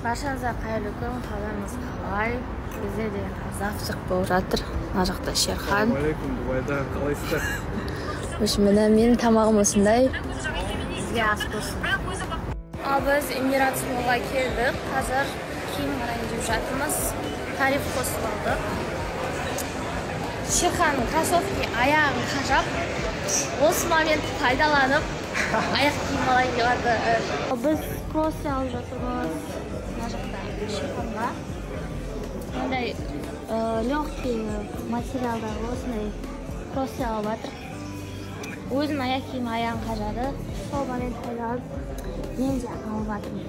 Баршаңызға қайырлы күн, қалдарыңыз қалай? Бізде де завтрак болып жатыр. Мына жақта Шерхан. Ассалаумағалейкум, Дубайда қалайсыздар? Міне менің тамағым осындай. Сізге ас болсын. Ал біз Эмират Моллға келдік. Қазір киім қарайын деп жатырмыз. Тариф қосып алдық. Шерханның кроссовки аяғын қажап, осы моментті пайдаланып, аяқ киім алайын деп жатыр. Біз кросс алып жатырмыз. Мына жақта Шерханға. Ондай легкий материалдағы осындай кросс алып жатыр. Өзім аяқ киім аяғын қажады. Сол момент пайдаланып, мен де алып жатырмын.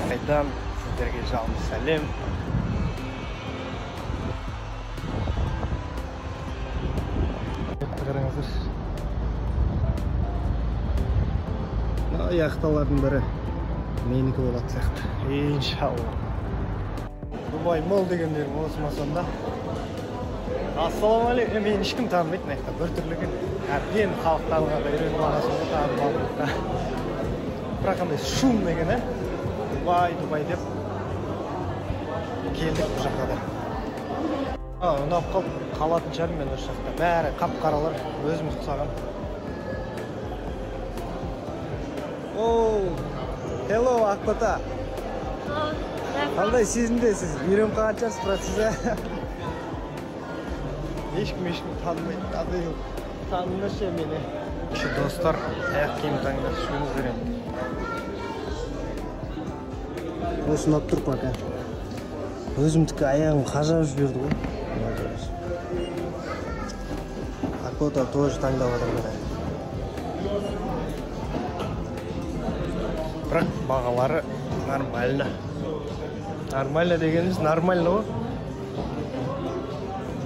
Қайдан сіздерге жалынды сәлем. Қараңыздар. Яхталардың бірі менікі болады сияқты. Иншалла. Дубай мол дегендерім осы масамда. Ассалаумағалейкум. Мен ешкім танымайтын айтта. Бір түрлігі әбден халық танығанда үйреніп алғасында танымалдықта. Бірақ қандай шум деген, Дубай деп келдік бұл жақта да. Ұнап қалып қалатын шығармын мен осы жақта. Бәрі қап-қаралар, өзіміз ұқсаған. Hello, Ақбота. Қандай сезімдесіз? Үйреніп қалған шығарсыз, бірақ сіз. Ешкім танымайды. Танымашы мені. Достар, аяқ киім таңдап шығыңыз беремін. Осы ұнап тұр пока. Өзімдікі аяғым қажап жіберді ғой. Ақбота тоже таңдап отырмын. Бірақ бағалары нормально. Нормально дегеніміз нормально ғой.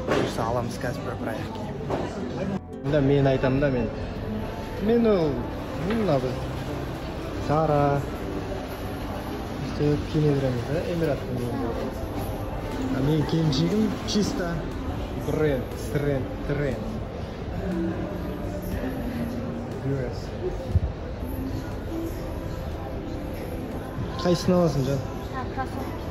Бұйырса аламыз қазір бір аяқ киім. Мен айтамын да мен ол Зара істеп киіне береміз, Эмираттың мен. Мен келіншегім чисто бренд, тренд. Қайсысын аласың, жан? Кроссовки.